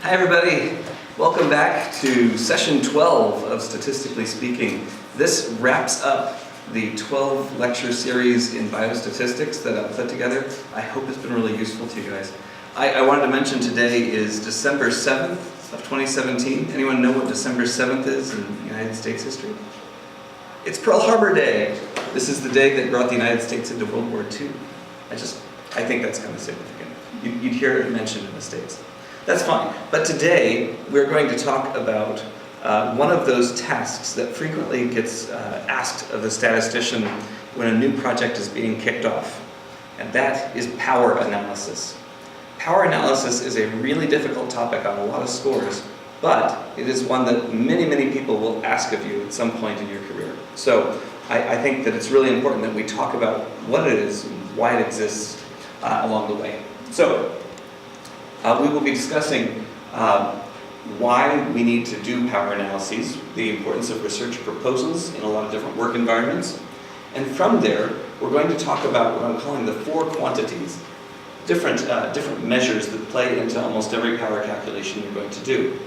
Hi everybody, welcome back to session 12 of Statistically Speaking. This wraps up the 12 lecture series in biostatistics that I've put together. I hope it's been really useful to you guys. I wanted to mention today is December 7th of 2017. Anyone know what December 7th is in United States history? It's Pearl Harbor Day. This is the day that brought the United States into World War II. I think that's kind of significant. You'd hear it mentioned in the States. That's fine. But today, we're going to talk about one of those tasks that frequently gets asked of the statistician when a new project is being kicked off. And that is power analysis. Power analysis is a really difficult topic on a lot of scores, but it is one that many, many people will ask of you at some point in your career. So I think that it's really important that we talk about what it is, why it exists along the way. So we will be discussing why we need to do power analyses, the importance of research proposals in a lot of different work environments. And from there, we're going to talk about what I'm calling the 4 quantities, different measures that play into almost every power calculation you're going to do.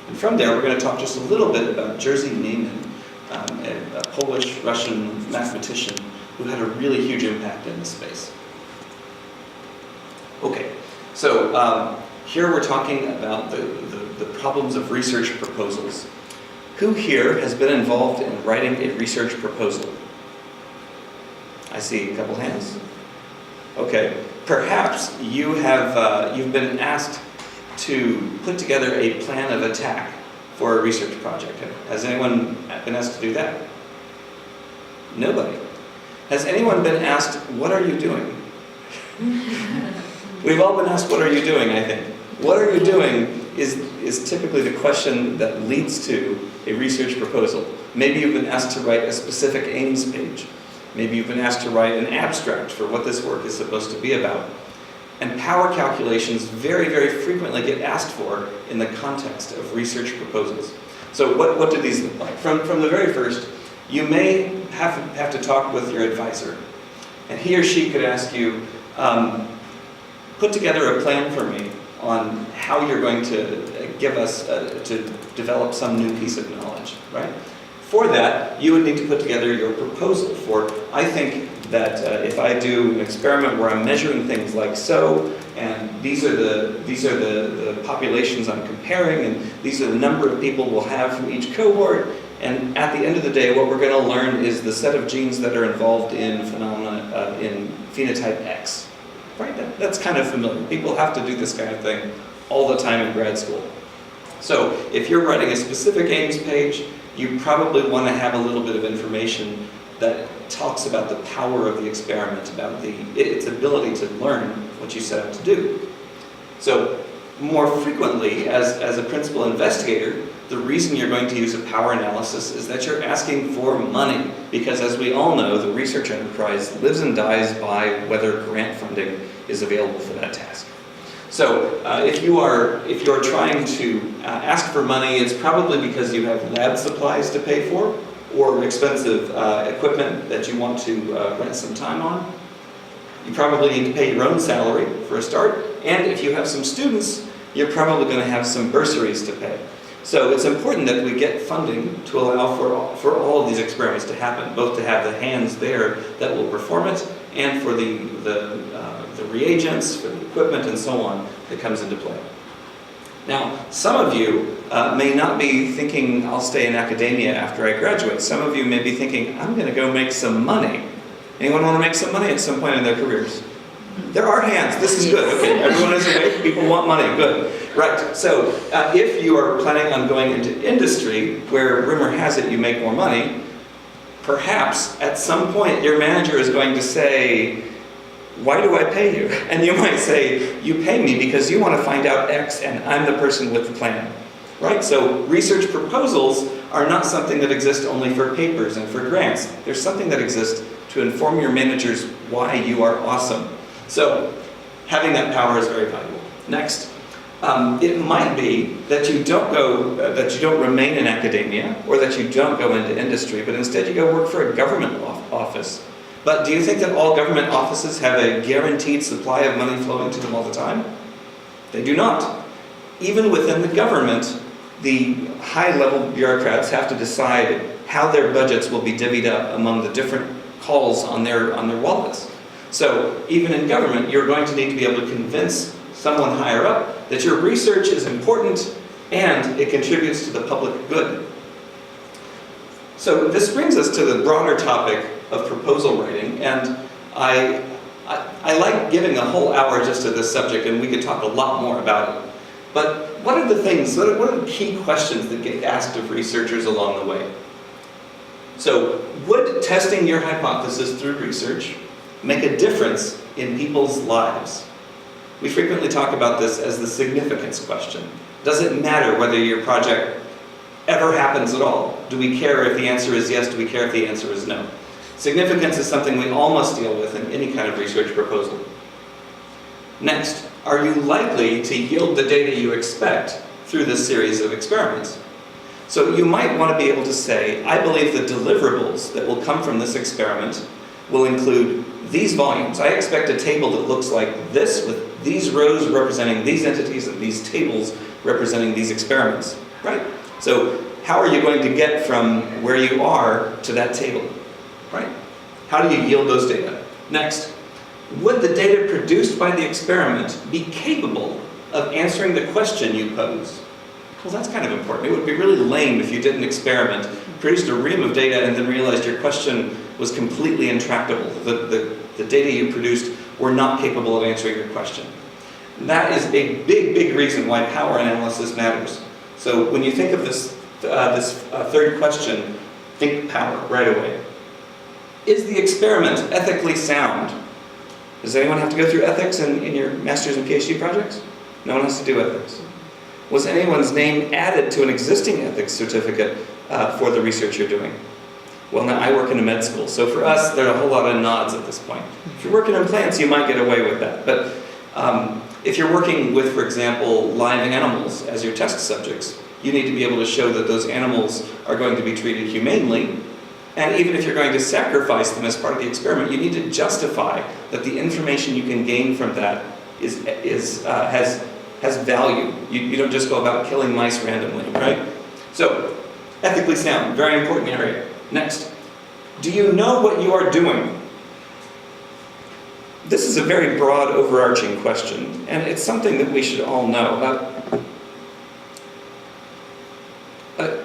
And from there, we're going to talk just a little bit about Jerzy Neyman, a Polish-Russian mathematician who had a really huge impact in this space. Okay, so here we're talking about the problems of research proposals. Who here has been involved in writing a research proposal? I see a couple hands. Okay, perhaps you've been asked to put together a plan of attack for a research project. Has anyone been asked to do that? Nobody. Has anyone been asked, what are you doing? We've all been asked, what are you doing, I think. What are you doing is typically the question that leads to a research proposal. Maybe you've been asked to write a specific aims page. Maybe you've been asked to write an abstract for what this work is supposed to be about. And power calculations very, very frequently get asked for in the context of research proposals. So what do these look like? From the very first, you may have to talk with your advisor. And he or she could ask you, put together a plan for me on how you're going to give us, to develop some new piece of knowledge, right? For that, you would need to put together your proposal for, I think that if I do an experiment where I'm measuring things like so, and these are the populations I'm comparing, and these are the number of people we'll have from each cohort, and at the end of the day, what we're going to learn is the set of genes that are involved in phenomena, in phenotype X. Right? That's kind of familiar. People have to do this kind of thing all the time in grad school. So if you're writing a specific aims page, you probably want to have a little bit of information that talks about the power of the experiment, about its ability to learn what you set out to do. So more frequently, as a principal investigator, the reason you're going to use a power analysis is that you're asking for money, because as we all know, the research enterprise lives and dies by whether grant funding is available for that task. So if you're trying to ask for money, it's probably because you have lab supplies to pay for, or expensive equipment that you want to rent some time on. You probably need to pay your own salary for a start, and if you have some students, you're probably going to have some bursaries to pay. So it's important that we get funding to allow for all of these experiments to happen, both to have the hands there that will perform it, and for the reagents, for the equipment, and so on that comes into play. Now, some of you may not be thinking, I'll stay in academia after I graduate. Some of you may be thinking, I'm going to go make some money. Anyone want to make some money at some point in their careers? There are hands. This is good. Okay, everyone is awake. People want money. Good. Right. So if you are planning on going into industry, where rumor has it you make more money, perhaps at some point your manager is going to say, why do I pay you? And you might say, you pay me because you want to find out X and I'm the person with the plan. Right? So research proposals are not something that exist only for papers and for grants. They're something that exists to inform your managers why you are awesome. So having that power is very valuable. Next, it might be that you don't remain in academia, or that you don't go into industry, but instead you go work for a government office. But do you think that all government offices have a guaranteed supply of money flowing to them all the time? They do not. Even within the government, the high-level bureaucrats have to decide how their budgets will be divvied up among the different calls on their wallets. So even in government, you're going to need to be able to convince someone higher up that your research is important and it contributes to the public good. So this brings us to the broader topic of proposal writing, and I like giving a whole hour just to this subject, and we could talk a lot more about it. But what are the things, what are the key questions that get asked of researchers along the way? So, would testing your hypothesis through research make a difference in people's lives? We frequently talk about this as the significance question. Does it matter whether your project ever happens at all? Do we care if the answer is yes? Do we care if the answer is no? Significance is something we all must deal with in any kind of research proposal. Next, are you likely to yield the data you expect through this series of experiments? So you might want to be able to say, I believe the deliverables that will come from this experiment will include these volumes. I expect a table that looks like this, with these rows representing these entities and these tables representing these experiments, right? So how are you going to get from where you are to that table, right? How do you yield those data? Next, would the data produced by the experiment be capable of answering the question you pose? Well, that's kind of important. It would be really lame if you did an experiment, produced a ream of data, and then realized your question was completely intractable. The data you produced were not capable of answering your question. That is a big, big reason why power analysis matters. So when you think of this third question, think power right away. Is the experiment ethically sound? Does anyone have to go through ethics in your master's and PhD projects? No one has to do ethics. Was anyone's name added to an existing ethics certificate for the research you're doing? Well, now I work in a med school, so for us, there are a whole lot of nods at this point. If you're working in plants, you might get away with that. But if you're working with, for example, live animals as your test subjects, you need to be able to show that those animals are going to be treated humanely. And even if you're going to sacrifice them as part of the experiment, you need to justify that the information you can gain from that has value. You don't just go about killing mice randomly, right? So, ethically sound, very important area. Next, do you know what you are doing? This is a very broad, overarching question, and it's something that we should all know.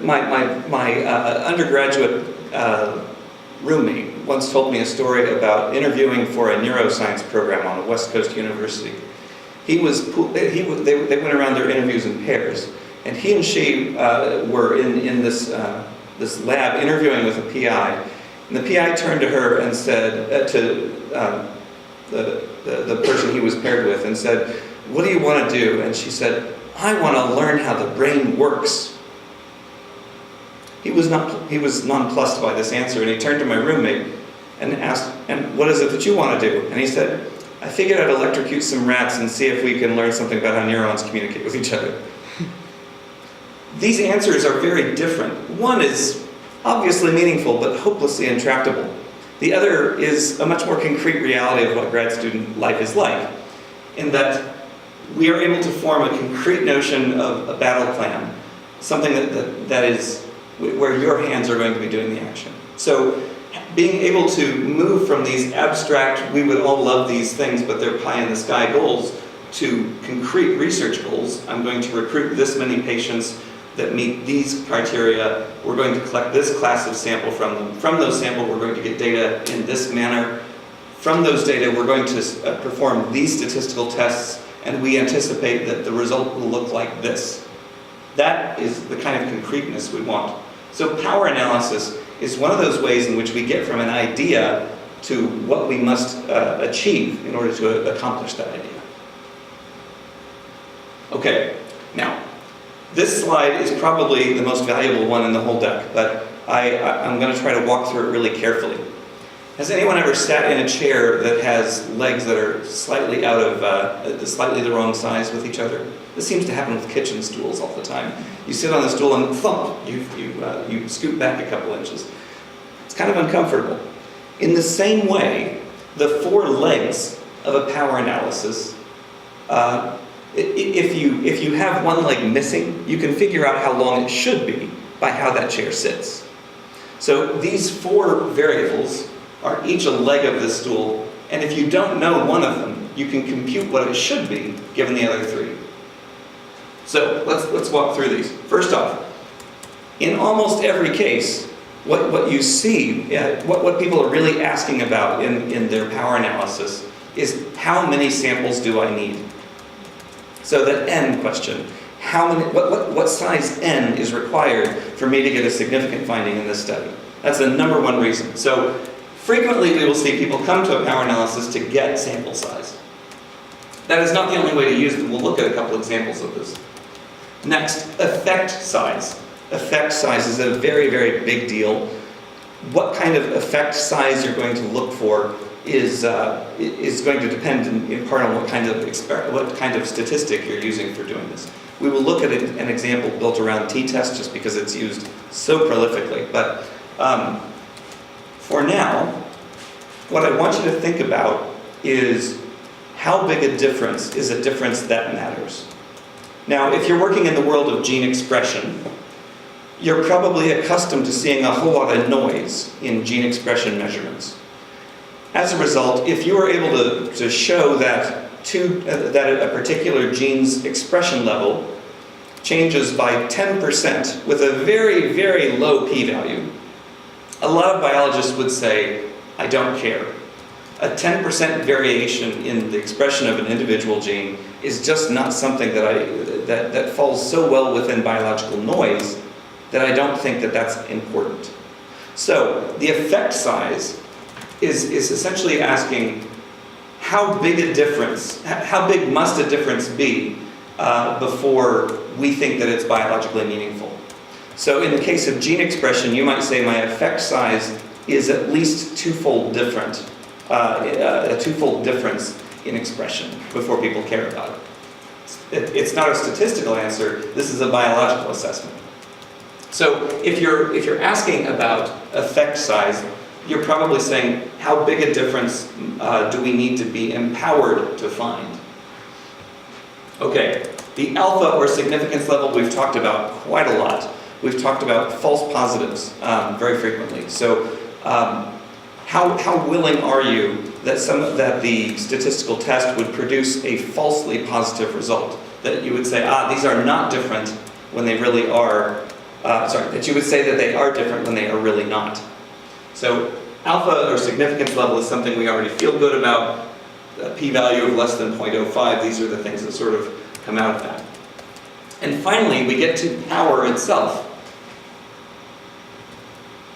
My undergraduate roommate once told me a story about interviewing for a neuroscience program on a West Coast university. They went around their interviews in pairs, and he and she were in this lab interviewing with a PI, and the PI turned to her and said, to the person he was paired with, and said, "What do you want to do?" And she said, "I want to learn how the brain works." He was nonplussed by this answer, and he turned to my roommate and asked, "And what is it that you want to do?" And he said, "I figured I'd electrocute some rats and see if we can learn something about how neurons communicate with each other." These answers are very different. One is obviously meaningful, but hopelessly intractable. The other is a much more concrete reality of what grad student life is like, in that we are able to form a concrete notion of a battle plan, something that is where your hands are going to be doing the action. So being able to move from these abstract, we would all love these things, but they're pie in the sky goals, to concrete research goals. I'm going to recruit this many patients that meet these criteria. We're going to collect this class of sample from them. From those samples, we're going to get data in this manner. From those data, we're going to perform these statistical tests, and we anticipate that the result will look like this. That is the kind of concreteness we want. So power analysis is one of those ways in which we get from an idea to what we must achieve in order to accomplish that idea. Okay, now, this slide is probably the most valuable one in the whole deck, but I'm going to try to walk through it really carefully. Has anyone ever sat in a chair that has legs that are slightly out of, slightly the wrong size with each other? This seems to happen with kitchen stools all the time. You sit on the stool and thump, you scoot back a couple inches. It's kind of uncomfortable. In the same way, the four legs of a power analysis If you have one leg missing, you can figure out how long it should be by how that chair sits. So these 4 variables are each a leg of the stool, and if you don't know one of them, you can compute what it should be given the other 3. So let's walk through these. First off, in almost every case, what you see, what people are really asking about in their power analysis is how many samples do I need? So the N question, what size N is required for me to get a significant finding in this study? That's the number one reason. So frequently we will see people come to a power analysis to get sample size. That is not the only way to use it. We'll look at a couple examples of this. Next, effect size. Effect size is a very, very big deal. What kind of effect size you're going to look for is going to depend in part on what kind of statistic you're using for doing this. We will look at an example built around t-test just because it's used so prolifically. But for now, what I want you to think about is how big a difference is a difference that matters. Now, if you're working in the world of gene expression, you're probably accustomed to seeing a whole lot of noise in gene expression measurements. As a result, if you are able to show that a particular gene's expression level changes by 10% with a very, very low p-value, a lot of biologists would say, I don't care. A 10% variation in the expression of an individual gene is just not something that falls so well within biological noise that I don't think that that's important. So the effect size is essentially asking how big must a difference be before we think that it's biologically meaningful. So in the case of gene expression, you might say my effect size is at least twofold different, a twofold difference in expression before people care about it. It's not a statistical answer, this is a biological assessment. So if you're asking about effect size, you're probably saying, how big a difference do we need to be empowered to find? Okay, the alpha or significance level we've talked about quite a lot. We've talked about false positives very frequently. So how willing are you that the statistical test would produce a falsely positive result? That you would say, these are not different when they really are, that you would say that they are different when they are really not. So alpha or significance level is something we already feel good about. A p-value of less than 0.05, these are the things that sort of come out of that. And finally, we get to power itself.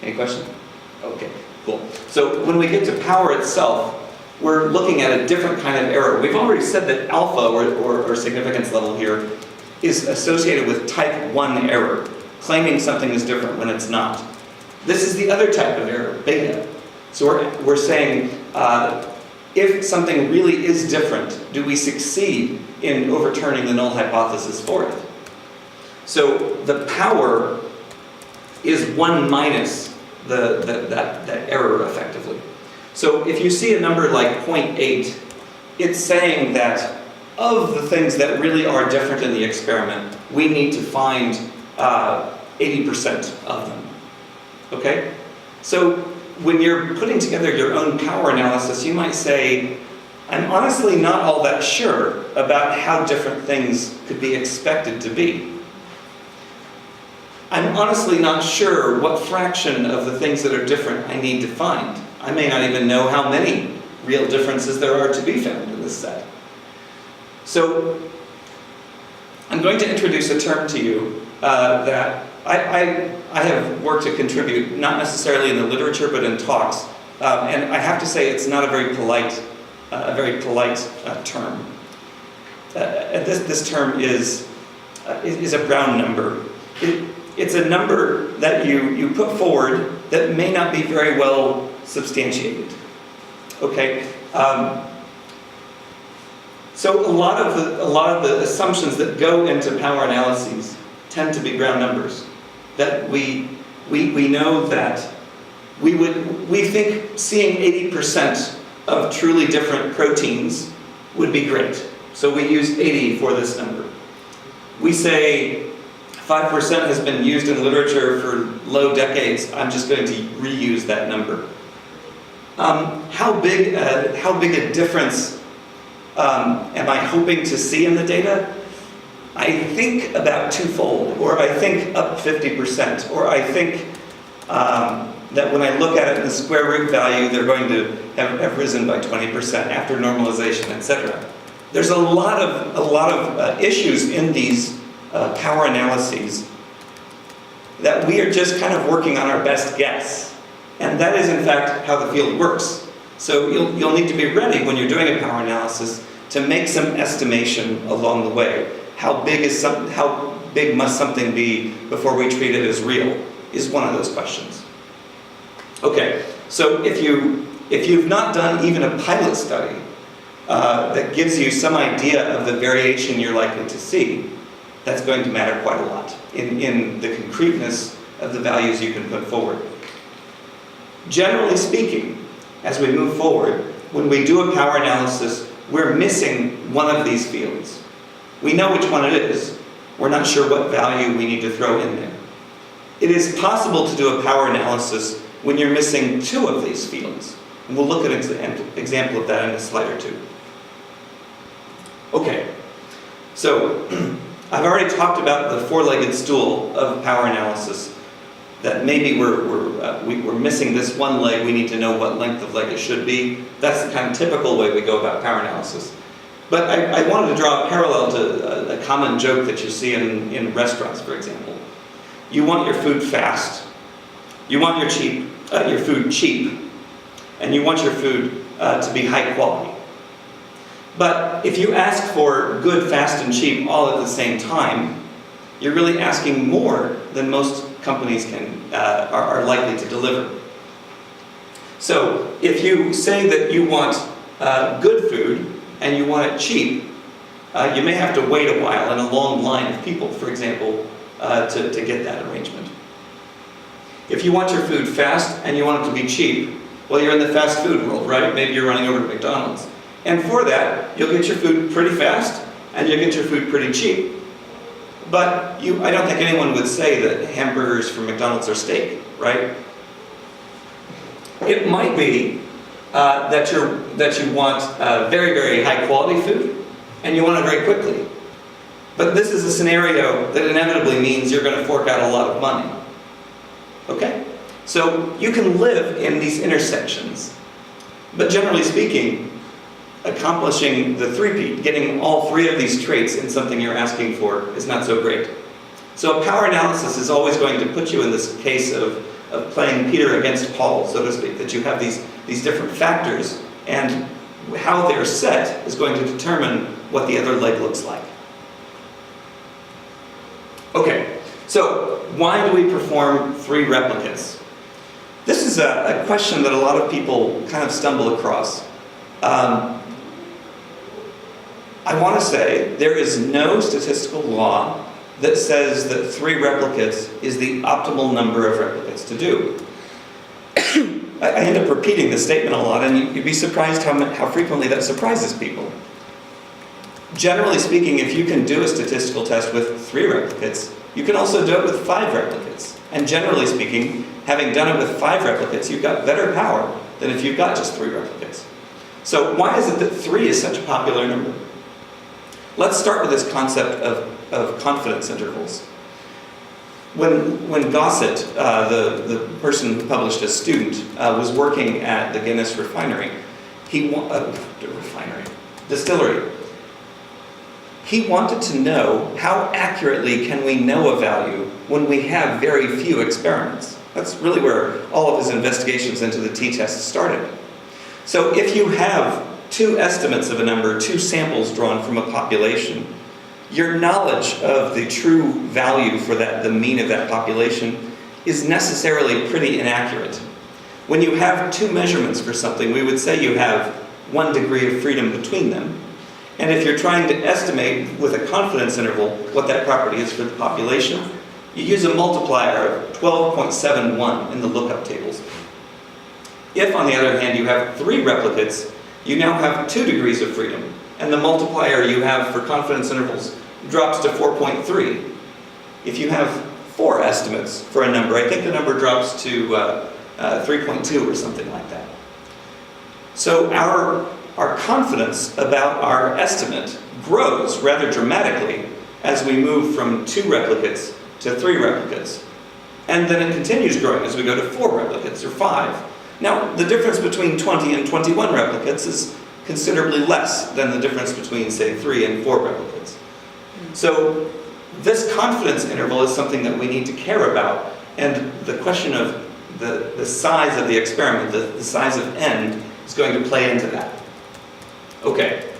Any question? Okay, cool. So when we get to power itself, we're looking at a different kind of error. We've already said that alpha or significance level here is associated with type 1 error, claiming something is different when it's not. This is the other type of error, beta. So we're saying, if something really is different, do we succeed in overturning the null hypothesis for it? So the power is 1 minus that error effectively. So if you see a number like 0.8, it's saying that of the things that really are different in the experiment, we need to find 80% of them. Okay? So when you're putting together your own power analysis, you might say, I'm honestly not all that sure about how different things could be expected to be. I'm honestly not sure what fraction of the things that are different I need to find. I may not even know how many real differences there are to be found in this set. So I'm going to introduce a term to you that I have worked to contribute, not necessarily in the literature, but in talks. And I have to say it's not a very polite term. This term is a Brown number. It's a number that you put forward that may not be very well substantiated. Okay. So a lot of the assumptions that go into power analyses tend to be Brown numbers. That we know that we think seeing 80% of truly different proteins would be great. So we use 80 for this number. We say 5% has been used in literature for low decades. I'm just going to reuse that number. How big a difference am I hoping to see in the data? I think about twofold, or I think up 50%, or I think that when I look at it in the square root value, they're going to have risen by 20% after normalization, etc. There's a lot of issues in these power analyses that we are just kind of working on our best guess. And that is in fact how the field works. So you'll need to be ready when you're doing a power analysis to make some estimation along the way. How big must something be before we treat it as real is one of those questions. Okay, so if you've not done even a pilot study that gives you some idea of the variation you're likely to see, that's going to matter quite a lot in the concreteness of the values you can put forward. Generally speaking, as we move forward, when we do a power analysis, we're missing one of these fields. We know which one it is. We're not sure what value we need to throw in there. It is possible to do a power analysis when you're missing two of these fields. And we'll look at an example of that in a slide or two. Okay, so I've already talked about the four-legged stool of power analysis, that maybe we're missing this one leg, we need to know what length of leg it should be. That's the kind of typical way we go about power analysis. But I wanted to draw a parallel to a common joke that you see in restaurants, for example. You want your food fast, you want your food cheap, and you want your food to be high quality. But if you ask for good, fast, and cheap all at the same time, you're really asking more than most companies are likely to deliver. So if you say that you want good food and you want it cheap, you may have to wait a while in a long line of people, for example, to get that arrangement. If you want your food fast and you want it to be cheap, well, you're in the fast food world, right? Maybe you're running over to McDonald's. And for that, you'll get your food pretty fast and you'll get your food pretty cheap. But I don't think anyone would say that hamburgers from McDonald's are steak, right? It might be that you want very, very high quality food and you want it very quickly. But this is a scenario that inevitably means you're going to fork out a lot of money. Okay? So you can live in these intersections. But generally speaking, accomplishing the three-peat, getting all three of these traits in something you're asking for, is not so great. So a power analysis is always going to put you in this case of playing Peter against Paul, so to speak, that you have these different factors, and how they're set is going to determine what the other leg looks like. Okay, so why do we perform three replicates? This is a question that a lot of people kind of stumble across. I want to say there is no statistical law that says that three replicates is the optimal number of replicates to do. I end up repeating this statement a lot, and you'd be surprised how frequently that surprises people. Generally speaking, if you can do a statistical test with three replicates, you can also do it with five replicates. And generally speaking, having done it with five replicates, you've got better power than if you've got just three replicates. So why is it that three is such a popular number? Let's start with this concept of confidence intervals. When Gossett, the person who published as student, was working at the Guinness distillery, he wanted to know how accurately can we know a value when we have very few experiments. That's really where all of his investigations into the t-test started. So if you have two estimates of a number, two samples drawn from a population, your knowledge of the true value for the mean of that population is necessarily pretty inaccurate. When you have two measurements for something, we would say you have 1 degree of freedom between them. And if you're trying to estimate with a confidence interval what that property is for the population, you use a multiplier of 12.71 in the lookup tables. If, on the other hand, you have three replicates, you now have 2 degrees of freedom. and the multiplier you have for confidence intervals drops to 4.3. If you have 4 estimates for a number, I think the number drops to 3.2 or something like that. So our confidence about our estimate grows rather dramatically as we move from 2 replicates to 3 replicates. And then it continues growing as we go to 4 replicates or 5. Now, the difference between 20 and 21 replicates is considerably less than the difference between, say, 3 and 4 replicates. So this confidence interval is something that we need to care about, and the question of the size of the experiment, the size of n, is going to play into that. Okay,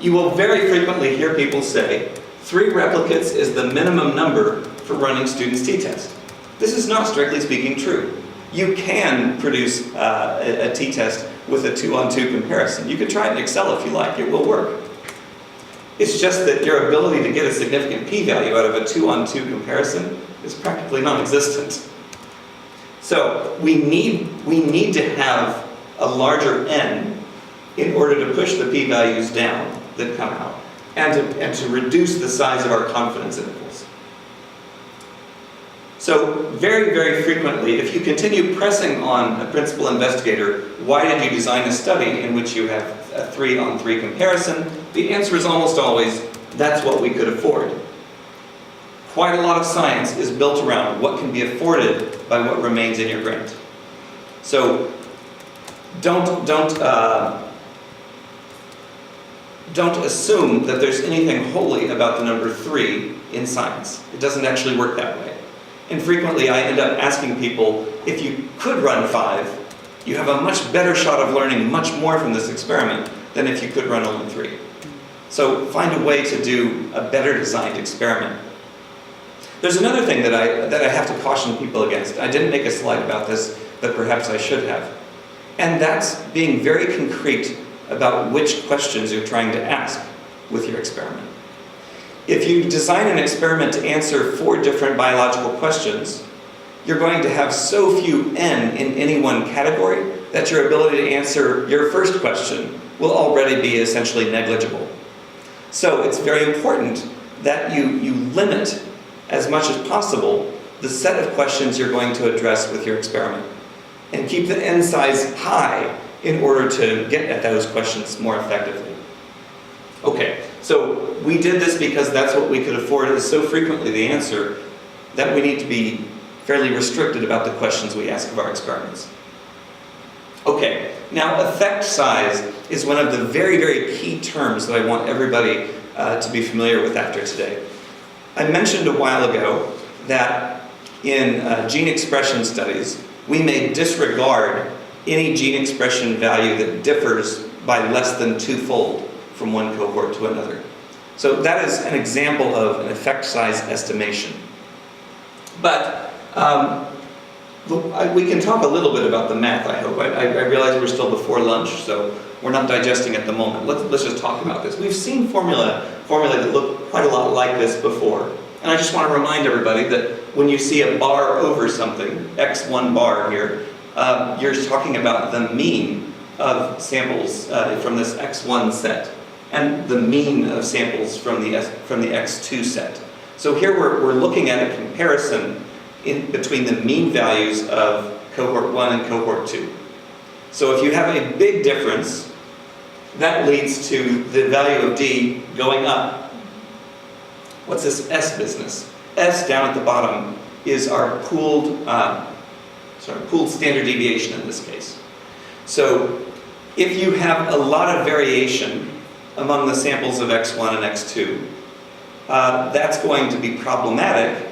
you will very frequently hear people say 3 replicates is the minimum number for running students' t-test. This is not, strictly speaking, true. You can produce a t-test with a 2-on-2 comparison. You can try it in Excel if you like, it will work. It's just that your ability to get a significant p-value out of a 2-on-2 comparison is practically non-existent. So we need to have a larger n in order to push the p-values down that come out, and to reduce the size of our confidence intervals. So very, very frequently, if you continue pressing on a principal investigator, why did you design a study in which you have a 3-on-3 comparison? The answer is almost always, that's what we could afford. Quite a lot of science is built around what can be afforded by what remains in your grant. So don't assume that there's anything holy about the number 3 in science. It doesn't actually work that way. And frequently I end up asking people, if you could run 5, you have a much better shot of learning much more from this experiment than if you could run only 3. So find a way to do a better designed experiment. There's another thing that I have to caution people against. I didn't make a slide about this, but perhaps I should have. And that's being very concrete about which questions you're trying to ask with your experiment. If you design an experiment to answer 4 different biological questions, you're going to have so few n in any one category that your ability to answer your first question will already be essentially negligible. So it's very important that you limit as much as possible the set of questions you're going to address with your experiment, and keep the n size high in order to get at those questions more effectively. Okay, so we did this because that's what we could afford. It is so frequently the answer that we need to be fairly restricted about the questions we ask of our experiments. Okay, now effect size is one of the very, very key terms that I want everybody to be familiar with after today. I mentioned a while ago that in gene expression studies, we may disregard any gene expression value that differs by less than 2-fold from one cohort to another. So that is an example of an effect size estimation. But we can talk a little bit about the math, I hope. I realize we're still before lunch, so we're not digesting at the moment. Let's just talk about this. We've seen formulae that look quite a lot like this before. And I just want to remind everybody that when you see a bar over something, x1 bar here, you're talking about the mean of samples from this x1 set, and the mean of samples from the x2 set. So here we're looking at a comparison between the mean values of cohort 1 and cohort 2. So if you have a big difference, that leads to the value of D going up. What's this S business? S down at the bottom is our pooled standard deviation in this case. So if you have a lot of variation among the samples of x1 and x2, that's going to be problematic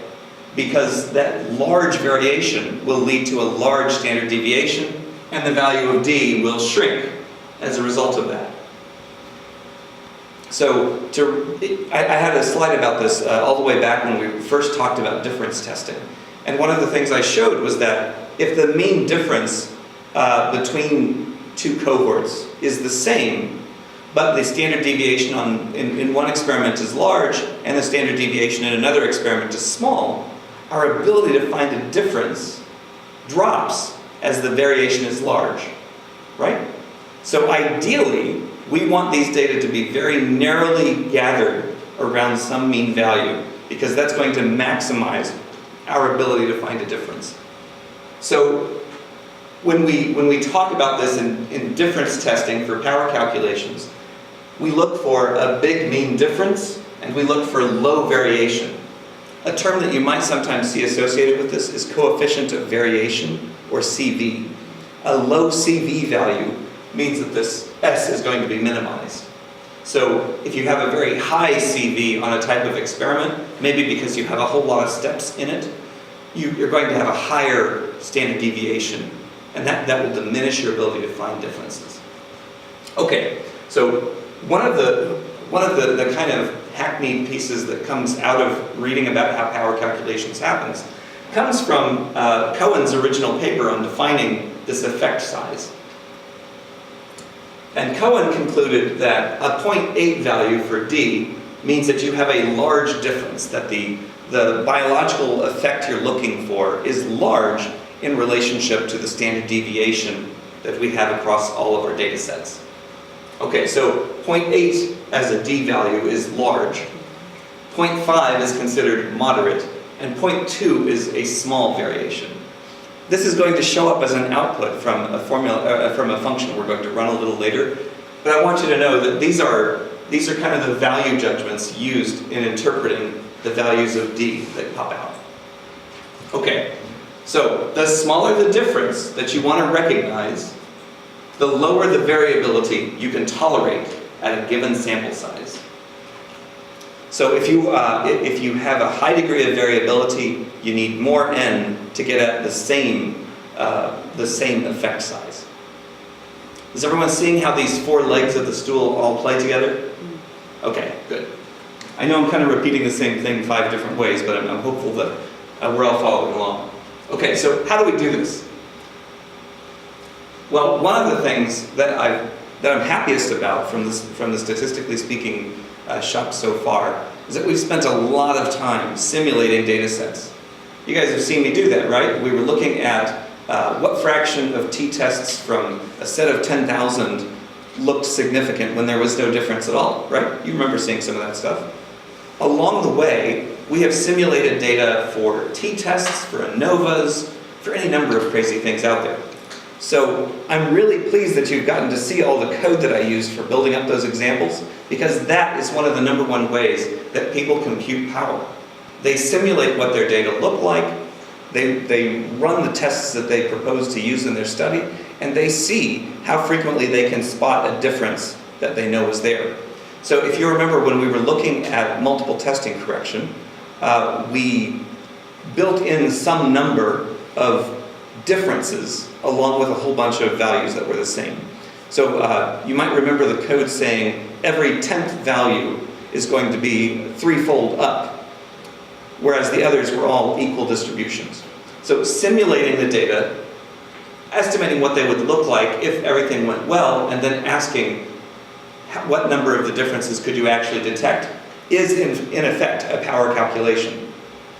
because that large variation will lead to a large standard deviation, and the value of D will shrink as a result of that. So I had a slide about this all the way back when we first talked about difference testing. And one of the things I showed was that if the mean difference between 2 cohorts is the same, but the standard deviation in one experiment is large and the standard deviation in another experiment is small, our ability to find a difference drops as the variation is large, right? So ideally, We want these data to be very narrowly gathered around some mean value, because that's going to maximize our ability to find a difference. So when we talk about this in difference testing for power calculations, we look for a big mean difference and we look for low variation. A term that you might sometimes see associated with this is coefficient of variation, or CV. A low CV value means that this S is going to be minimized. So if you have a very high CV on a type of experiment, maybe because you have a whole lot of steps in it, you're going to have a higher standard deviation, and that will diminish your ability to find differences. Okay, so one of the kind of hackneyed pieces that comes out of reading about how power calculations happens comes from Cohen's original paper on defining this effect size. And Cohen concluded that a 0.8 value for D means that you have a large difference, that the biological effect you're looking for is large in relationship to the standard deviation that we have across all of our data sets. Okay, so 0.8 as a D value is large, 0.5 is considered moderate, and 0.2 is a small variation. This is going to show up as an output from a formula, from a function we're going to run a little later, but I want you to know that these are kind of the value judgments used in interpreting the values of D that pop out. Okay, so the smaller the difference that you want to recognize, the lower the variability you can tolerate at a given sample size. So if you have a high degree of variability, you need more n to get at the same effect size. Is everyone seeing how these four legs of the stool all play together? Okay, good. I know I'm kind of repeating the same thing 5 different ways, but I'm hopeful that we're all following along. Okay, so how do we do this? Well, one of the things that I'm happiest about from the Statistically Speaking shop so far is that we've spent a lot of time simulating data sets. You guys have seen me do that, right? We were looking at what fraction of t-tests from a set of 10,000 looked significant when there was no difference at all, right? You remember seeing some of that stuff. Along the way, we have simulated data for t-tests, for ANOVAs, for any number of crazy things out there. So I'm really pleased that you've gotten to see all the code that I used for building up those examples, because that is one of the #1 ways that people compute power. They simulate what their data look like, they run the tests that they propose to use in their study, and they see how frequently they can spot a difference that they know is there. So if you remember when we were looking at multiple testing correction, we built in some number of differences along with a whole bunch of values that were the same. So you might remember the code saying every 10th value is going to be 3-fold up, whereas the others were all equal distributions. So simulating the data, estimating what they would look like if everything went well, and then asking what number of the differences could you actually detect is in effect a power calculation.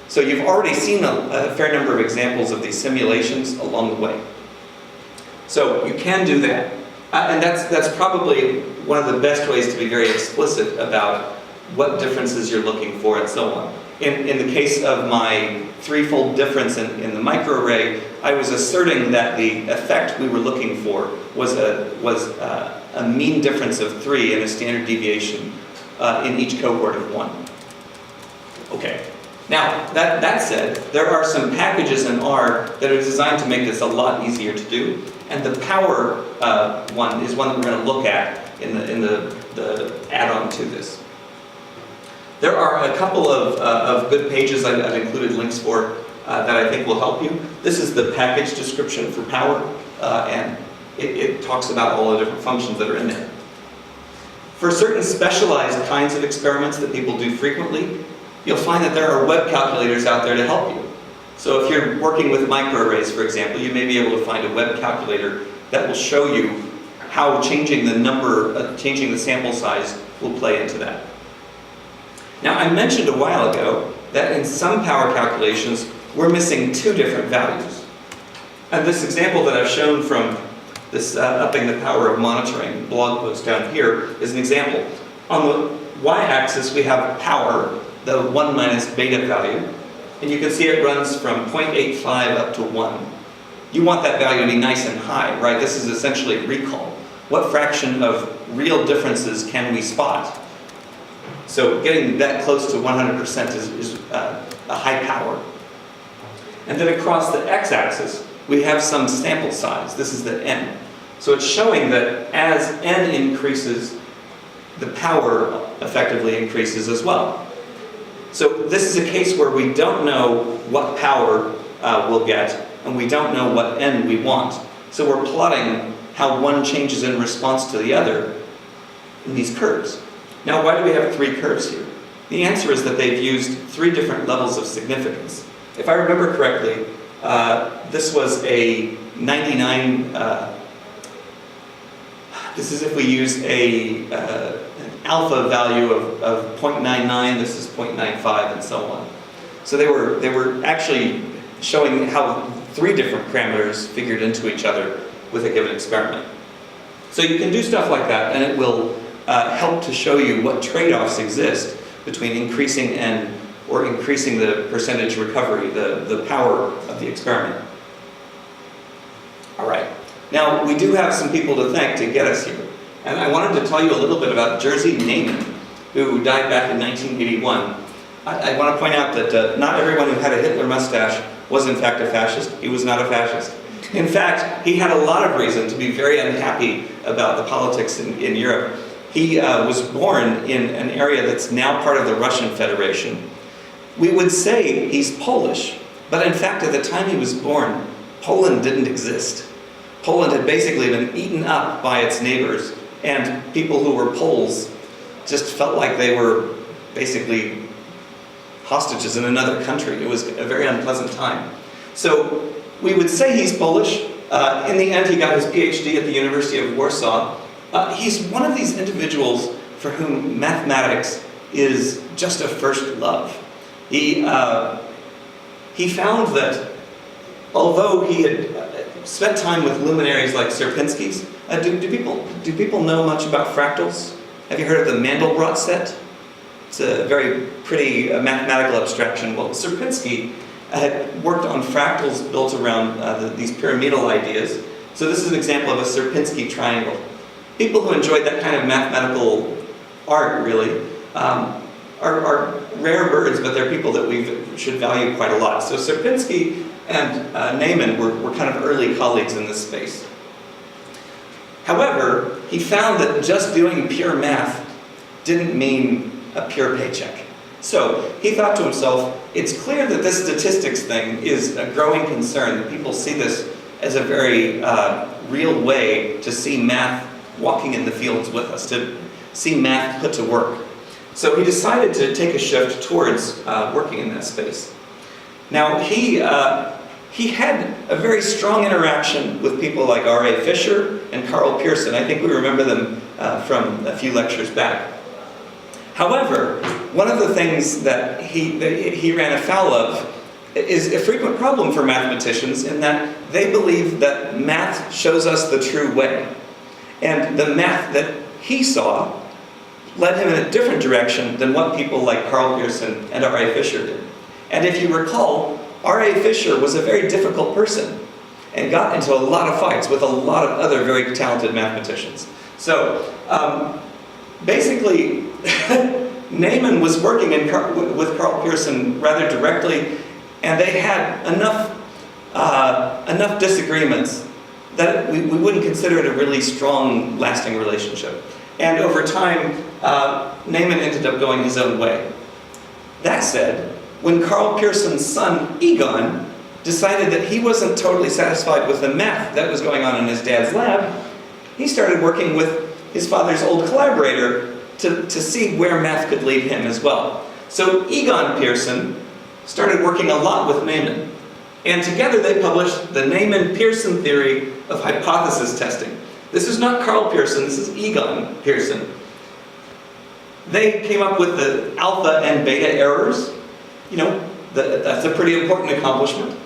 So you've already seen a fair number of examples of these simulations along the way. So you can do that. And that's probably one of the best ways to be very explicit about what differences you're looking for and so on. In the case of my 3-fold difference in the microarray, I was asserting that the effect we were looking for was a mean difference of 3 and a standard deviation in each cohort of 1. Okay. Now, that said, there are some packages in R that are designed to make this a lot easier to do, and the power one is one that we're going to look at in the add-on to this. There are a couple of good pages I've included links for that I think will help you. This is the package description for power, and it talks about all the different functions that are in there. For certain specialized kinds of experiments that people do frequently, you'll find that there are web calculators out there to help you. So if you're working with microarrays, for example, you may be able to find a web calculator that will show you how changing the sample size will play into that. Now, I mentioned a while ago that in some power calculations, we're missing 2 different values. And this example that I've shown from This upping the power of monitoring blog post down here is an example. On the y-axis, we have power, the 1 minus beta value, and you can see it runs from 0.85 up to 1. You want that value to be nice and high, right? This is essentially recall. What fraction of real differences can we spot? So getting that close to 100% is a high power. And then across the x-axis, we have some sample size. This is the n. So it's showing that as n increases, the power effectively increases as well. So this is a case where we don't know what power we'll get, and we don't know what n we want. So we're plotting how one changes in response to the other in these curves. Now, why do we have 3 curves here? The answer is that they've used 3 different levels of significance. If I remember correctly, this was a 99, this is if we use an alpha value of 0.99, this is 0.95, and so on. So they were actually showing how 3 different parameters figured into each other with a given experiment. So you can do stuff like that, and it will help to show you what trade-offs exist between increasing n or increasing the percentage recovery, the power of the experiment. All right. Now, we do have some people to thank to get us here. And I wanted to tell you a little bit about Jerzy Neyman, who died back in 1981. I want to point out that not everyone who had a Hitler mustache was in fact a fascist. He was not a fascist. In fact, he had a lot of reason to be very unhappy about the politics in Europe. He was born in an area that's now part of the Russian Federation. We would say he's Polish, but in fact at the time he was born, Poland didn't exist. Poland had basically been eaten up by its neighbors, and people who were Poles just felt like they were basically hostages in another country. It was a very unpleasant time. So we would say he's Polish. In the end, he got his PhD at the University of Warsaw. He's one of these individuals for whom mathematics is just a first love. He found that although he had spent time with luminaries like Sierpinski's, do people know much about fractals? Have you heard of the Mandelbrot set? It's a very pretty mathematical abstraction. Well, Sierpinski had worked on fractals built around these pyramidal ideas. So this is an example of a Sierpinski triangle. People who enjoyed that kind of mathematical art, really, are rare birds, but they're people that we should value quite a lot. So Sierpinski and Neyman were kind of early colleagues in this space. However, he found that just doing pure math didn't mean a pure paycheck. So he thought to himself, it's clear that this statistics thing is a growing concern, that people see this as a very real way to see math walking in the fields with us, to see math put to work. So he decided to take a shift towards working in that space. Now, he had a very strong interaction with people like R.A. Fisher and Carl Pearson. I think we remember them from a few lectures back. However, one of the things that he ran afoul of is a frequent problem for mathematicians in that they believe that math shows us the true way. And the math that he saw led him in a different direction than what people like Carl Pearson and R.A. Fisher did. And if you recall, R.A. Fisher was a very difficult person and got into a lot of fights with a lot of other very talented mathematicians. So basically, Neyman was working with Carl Pearson rather directly, and they had enough disagreements that we wouldn't consider it a really strong, lasting relationship. And over time, Neyman ended up going his own way. That said, when Carl Pearson's son, Egon, decided that he wasn't totally satisfied with the math that was going on in his dad's lab, he started working with his father's old collaborator to see where math could lead him as well. So Egon Pearson started working a lot with Neyman. And together they published the Neyman-Pearson theory of hypothesis testing. This is not Carl Pearson, this is Egon Pearson. They came up with the alpha and beta errors. You know, that's a pretty important accomplishment.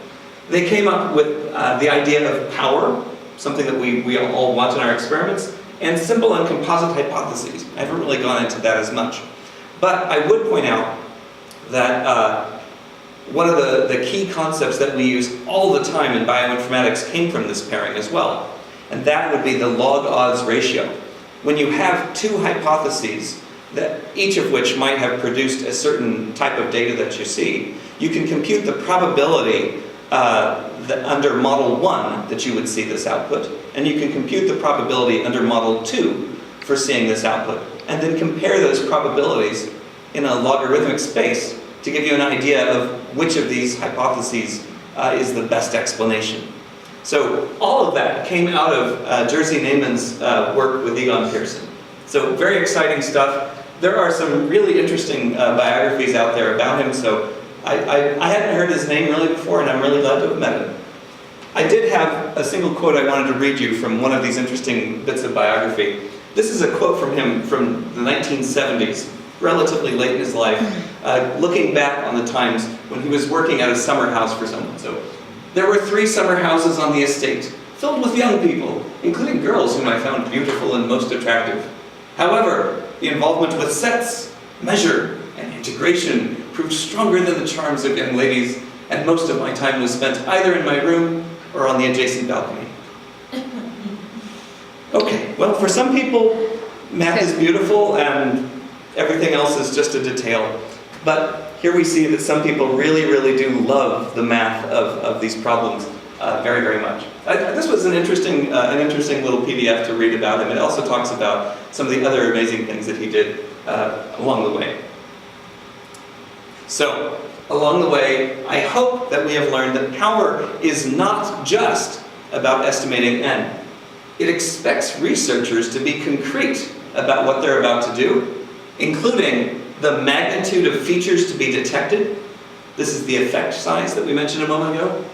They came up with the idea of power. something that we all want in our experiments, and simple and composite hypotheses. I haven't really gone into that as much. But I would point out that one of the key concepts that we use all the time in bioinformatics came from this pairing as well. And that would be the log odds ratio. When you have two hypotheses, that each of which might have produced a certain type of data that you see, you can compute the probability that under model 1 that you would see this output, and you can compute the probability under model 2 for seeing this output, and then compare those probabilities in a logarithmic space to give you an idea of which of these hypotheses is the best explanation. So all of that came out of Jerzy Neyman's work with Egon Pearson. So very exciting stuff. There are some really interesting biographies out there about him, so I hadn't heard his name really before, and I'm really glad to have met him. I did have a single quote I wanted to read you from one of these interesting bits of biography. This is a quote from him from the 1970s, relatively late in his life, looking back on the times when he was working at a summer house for someone. So, there were 3 summer houses on the estate, filled with young people, including girls whom I found beautiful and most attractive. However, the involvement with sets, measure, and integration proved stronger than the charms of young ladies, and most of my time was spent either in my room or on the adjacent balcony. Okay, well, for some people, math is beautiful and everything else is just a detail. But here we see that some people really, really do love the math of these problems very, very much. This was an interesting little PDF to read about him. It also talks about some of the other amazing things that he did along the way. So, along the way, I hope that we have learned that power is not just about estimating n. It expects researchers to be concrete about what they're about to do, including the magnitude of features to be detected. This is the effect size that we mentioned a moment ago.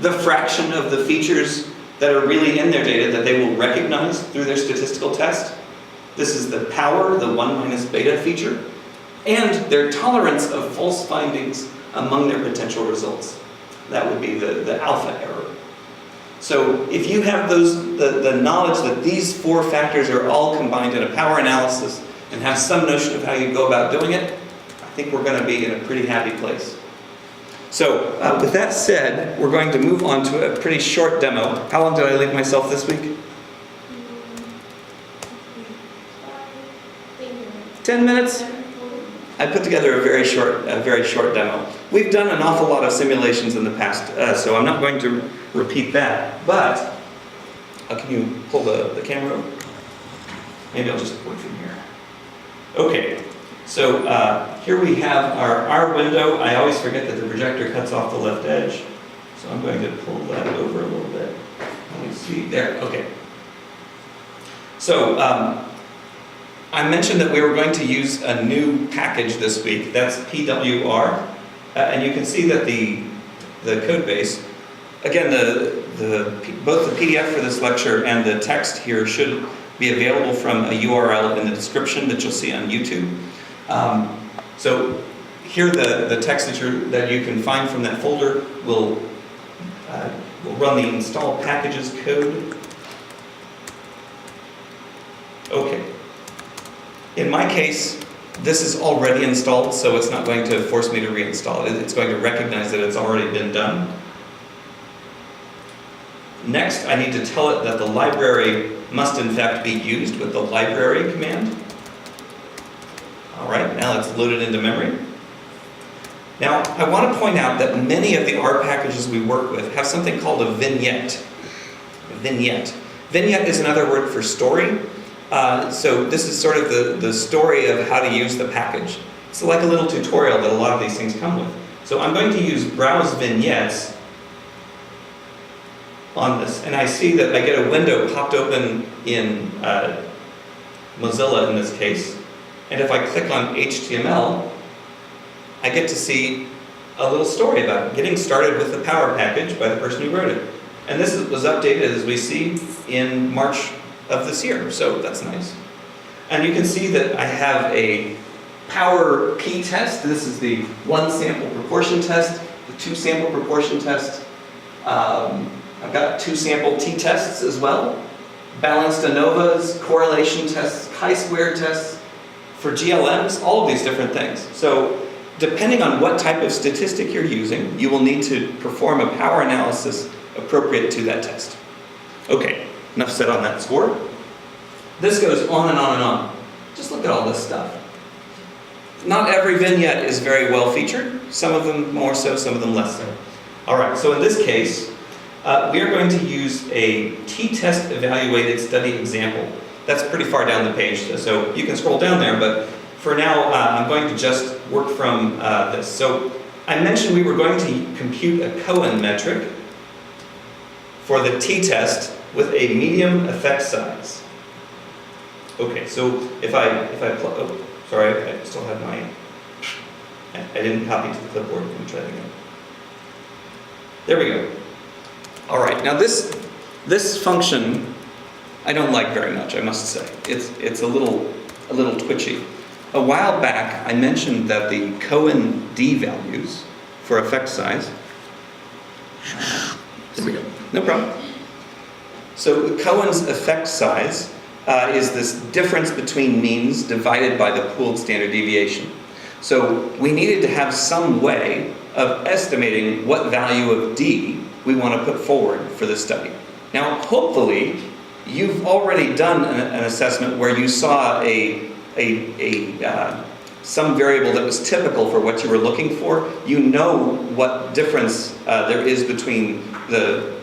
The fraction of the features that are really in their data that they will recognize through their statistical test. This is the power, the 1 minus beta feature, and their tolerance of false findings among their potential results. That would be the alpha error. So if you have the knowledge that these 4 factors are all combined in a power analysis and have some notion of how you go about doing it, I think we're going to be in a pretty happy place. So with that said, we're going to move on to a pretty short demo. How long did I leave myself this week? 10 minutes? I put together a very short demo. We've done an awful lot of simulations in the past, so I'm not going to repeat that. But can you pull the camera over? Maybe I'll just point from here. Okay, so here we have our window. I always forget that the projector cuts off the left edge, so I'm going to pull that over a little bit. Let me see, there, okay. So I mentioned that we were going to use a new package this week. That's PWR, and you can see that the code base, again, both the PDF for this lecture and the text here should be available from a URL in the description that you'll see on YouTube. So here the text that you can find from that folder will run the install packages code. Okay. In my case, this is already installed, so it's not going to force me to reinstall it. It's going to recognize that it's already been done. Next, I need to tell it that the library must in fact be used with the library command. All right, now it's loaded into memory. Now, I want to point out that many of the R packages we work with have something called a vignette. Vignette. Vignette is another word for story. So this is sort of the story of how to use the package. It's like a little tutorial that a lot of these things come with. So I'm going to use browse vignettes on this, and I see that I get a window popped open in Mozilla in this case, and if I click on HTML, I get to see a little story about getting started with the power package by the person who wrote it. And this was updated, as we see, in March of this year, so that's nice. And you can see that I have a power P test. This is the 1 sample proportion test, the 2 sample proportion test, I've got 2 sample t-tests as well. Balanced ANOVAs, correlation tests, chi-square tests, for GLMs, all of these different things. So depending on what type of statistic you're using, you will need to perform a power analysis appropriate to that test. Okay, enough said on that score. This goes on and on and on. Just look at all this stuff. Not every vignette is very well featured. Some of them more so, some of them less so. All right, so in this case, we are going to use a t-test evaluated study example. That's pretty far down the page, so you can scroll down there, but for now, I'm going to just work from this. So I mentioned we were going to compute a Cohen metric for the t-test with a medium effect size. Okay, so if I plug, oh, sorry, I still have my, I didn't copy to the clipboard. Let me try that again. There we go. All right, now this function I don't like very much, I must say. It's a little twitchy. A while back, I mentioned that the Cohen D values for effect size. There we go. No problem. So Cohen's effect size is this difference between means divided by the pooled standard deviation. So we needed to have some way of estimating what value of D we want to put forward for this study. Now, hopefully, you've already done an assessment where you saw some variable that was typical for what you were looking for. You know what difference there is between the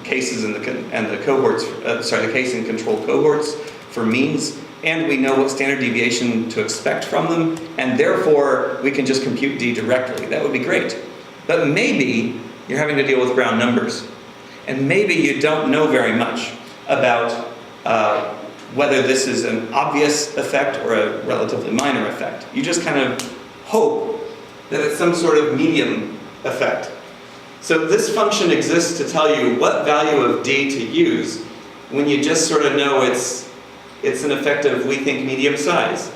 cases and the cohorts. The case and control cohorts for means, and we know what standard deviation to expect from them, and therefore we can just compute D directly. That would be great. But maybe you're having to deal with round numbers, and maybe you don't know very much about whether this is an obvious effect or a relatively minor effect. You just kind of hope that it's some sort of medium effect. So this function exists to tell you what value of D to use when you just sort of know it's an effect of, we think, medium size.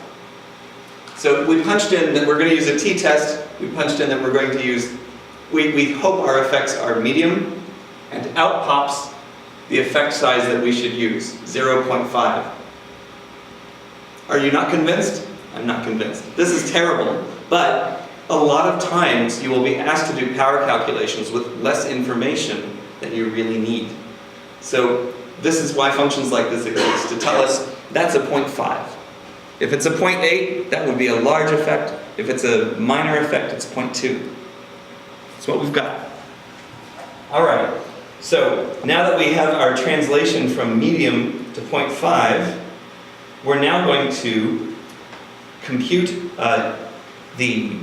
So we punched in that we're going to use a t-test. We punched in that we're going to use, we hope our effects are medium, and out pops the effect size that we should use, 0.5. Are you not convinced? I'm not convinced. This is terrible, but a lot of times you will be asked to do power calculations with less information than you really need. So this is why functions like this exist, to tell us that's a 0.5. If it's a 0.8, that would be a large effect. If it's a minor effect, it's 0.2. That's what we've got. All right. So now that we have our translation from medium to 0.5, we're now going to compute the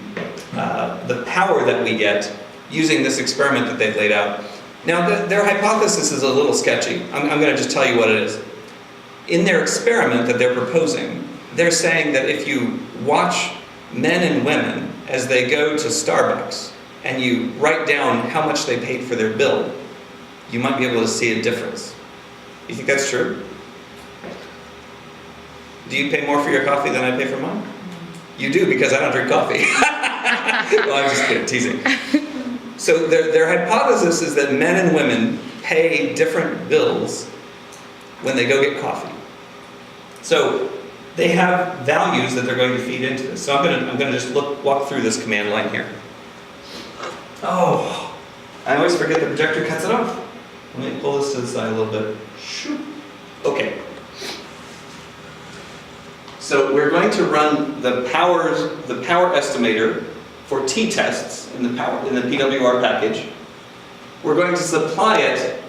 power that we get using this experiment that they've laid out. Now, their hypothesis is a little sketchy. I'm going to just tell you what it is. In their experiment that they're proposing, they're saying that if you watch men and women as they go to Starbucks and you write down how much they paid for their bill, you might be able to see a difference. You think that's true? Do you pay more for your coffee than I pay for mine? You do, because I don't drink coffee. Well, I'm just kidding, teasing. So their hypothesis is that men and women pay different bills when they go get coffee. So they have values that they're going to feed into this. So I'm going to just walk through this command line here. Oh, I always forget the projector cuts it off. Let me pull this to the side a little bit. Okay. So we're going to run the power estimator for t-tests in the PWR package. We're going to supply it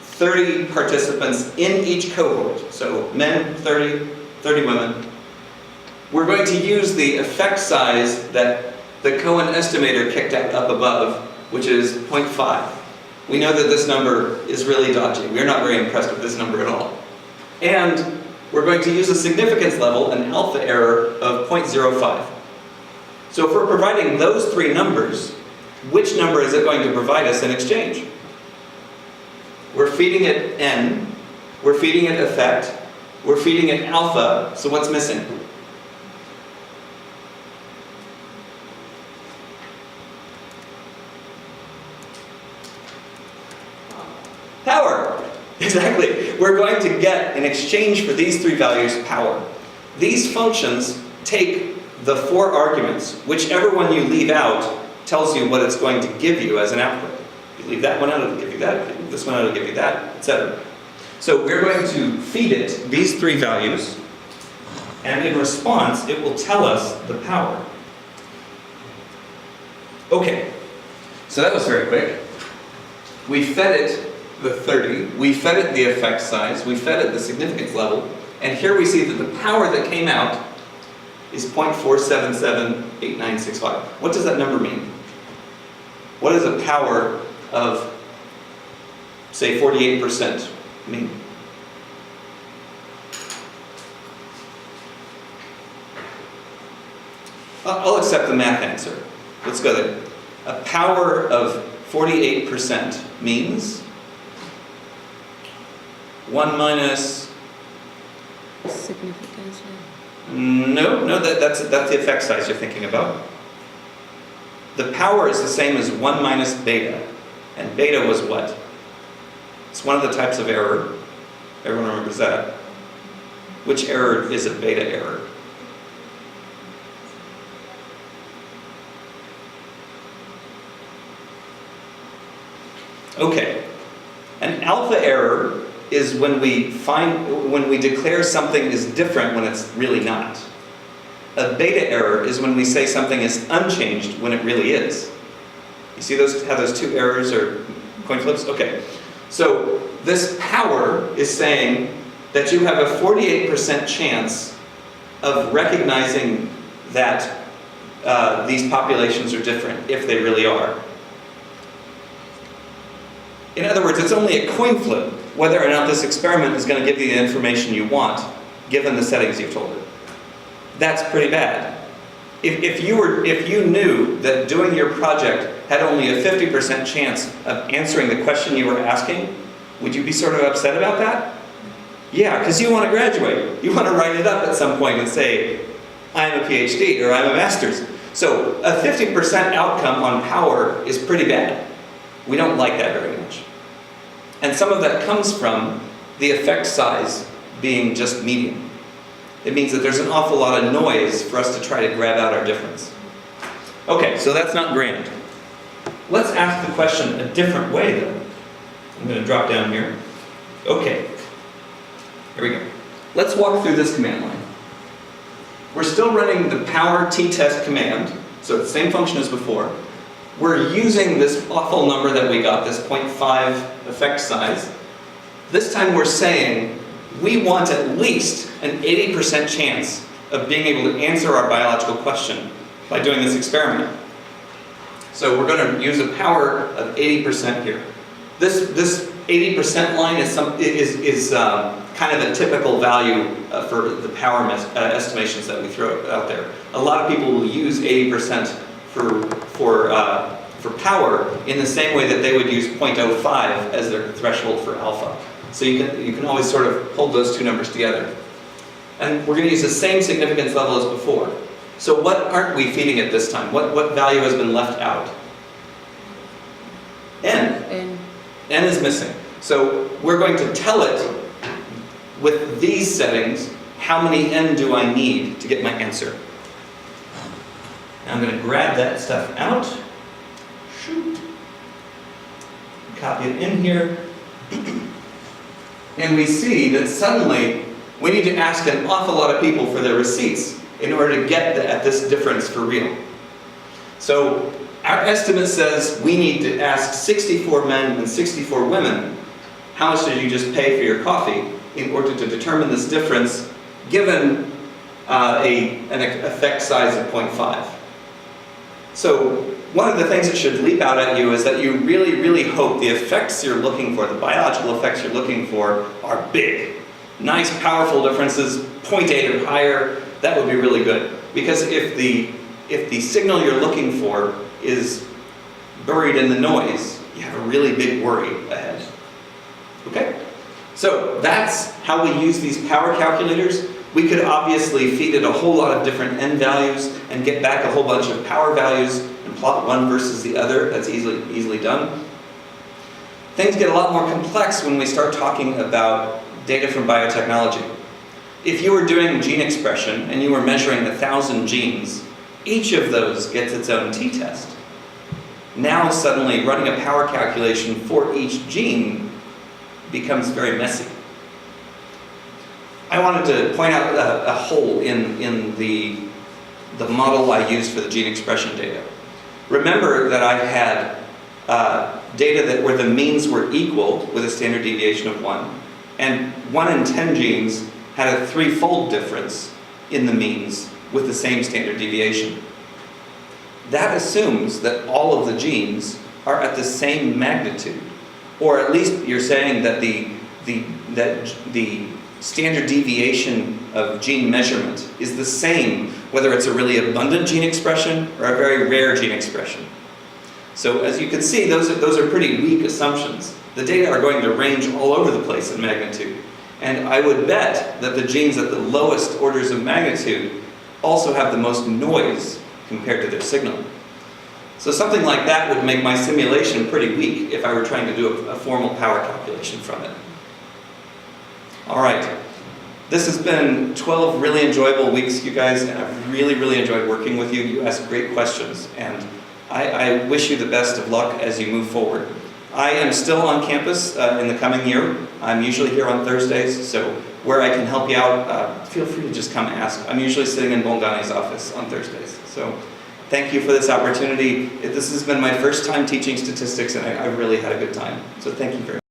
30 participants in each cohort. So men, 30 women. We're going to use the effect size that the Cohen estimator kicked out up above, which is 0.5. We know that this number is really dodgy. We're not very impressed with this number at all. And we're going to use a significance level, an alpha error of 0.05. So if we're providing those three numbers, which number is it going to provide us in exchange? We're feeding it n, we're feeding it effect, we're feeding it alpha, so what's missing? Power. Exactly. We're going to get, in exchange for these three values, power. These functions take the four arguments. Whichever one you leave out tells you what it's going to give you as an output. If you leave that one out, it'll give you that. If you leave this one out, it'll give you that, etc. So we're going to feed it these three values, and in response, it will tell us the power. Okay, so that was very quick. We fed it the 30, we fed it the effect size, we fed it the significance level, and here we see that the power that came out is 0.4778965. What does that number mean? What does a power of, say, 48% mean? I'll accept the math answer. Let's go there. A power of 48% means 1 minus... Significance. No, that's the effect size you're thinking about. The power is the same as 1 minus beta. And beta was what? It's one of the types of error. Everyone remembers that. Which error is a beta error? Okay. An alpha error is when we declare something is different when it's really not. A beta error is when we say something is unchanged when it really is. You see how those two errors are coin flips? Okay. So this power is saying that you have a 48% chance of recognizing that these populations are different if they really are. In other words, it's only a coin flip whether or not this experiment is going to give you the information you want, given the settings you've told it. That's pretty bad. If you knew that doing your project had only a 50% chance of answering the question you were asking, would you be sort of upset about that? Yeah, because you want to graduate. You want to write it up at some point and say, I'm a PhD or I'm a master's. So a 50% outcome on power is pretty bad. We don't like that very much. And some of that comes from the effect size being just medium. It means that there's an awful lot of noise for us to try to grab out our difference. Okay, so that's not grand. Let's ask the question a different way though. I'm going to drop down here. Okay, here we go. Let's walk through this command line. We're still running the power t-test command, so it's the same function as before. We're using this awful number that we got, this 0.5 effect size. This time we're saying we want at least an 80% chance of being able to answer our biological question by doing this experiment. So we're going to use a power of 80% here. This 80% line is kind of a typical value for the power estimations that we throw out there. A lot of people will use 80% for power in the same way that they would use 0.05 as their threshold for alpha. So you can always sort of hold those two numbers together. And we're going to use the same significance level as before. So what aren't we feeding it this time? What value has been left out? N. N is missing. So we're going to tell it with these settings, how many N do I need to get my answer? Now I'm going to grab that stuff out. Shoot. Copy it in here. And we see that suddenly we need to ask an awful lot of people for their receipts in order to get at this difference for real. So our estimate says we need to ask 64 men and 64 women, how much did you just pay for your coffee, in order to determine this difference given an effect size of 0.5. So one of the things that should leap out at you is that you really, really hope the effects you're looking for, the biological effects you're looking for, are big. Nice, powerful differences, 0.8 or higher, that would be really good. Because if the signal you're looking for is buried in the noise, you have a really big worry ahead. Okay? So that's how we use these power calculators. We could obviously feed it a whole lot of different N values and get back a whole bunch of power values and plot one versus the other. That's easily done. Things get a lot more complex when we start talking about data from biotechnology. If you were doing gene expression and you were measuring 1,000 genes, each of those gets its own t-test. Now suddenly running a power calculation for each gene becomes very messy. I wanted to point out a hole in the model I used for the gene expression data. Remember that I had data where the means were equal with a standard deviation of 1, and 1 in 10 genes had a 3-fold difference in the means with the same standard deviation. That assumes that all of the genes are at the same magnitude, or at least you're saying that the standard deviation of gene measurement is the same whether it's a really abundant gene expression or a very rare gene expression. So as you can see, those are pretty weak assumptions. The data are going to range all over the place in magnitude. And I would bet that the genes at the lowest orders of magnitude also have the most noise compared to their signal. So something like that would make my simulation pretty weak if I were trying to do a formal power calculation from it. All right. This has been 12 really enjoyable weeks, you guys, and I've really enjoyed working with you. You ask great questions, and I wish you the best of luck as you move forward. I am still on campus in the coming year. I'm usually here on Thursdays, so where I can help you out, feel free to just come ask. I'm usually sitting in Bolgani's office on Thursdays. So thank you for this opportunity. This has been my first time teaching statistics, and I really had a good time. So thank you very much.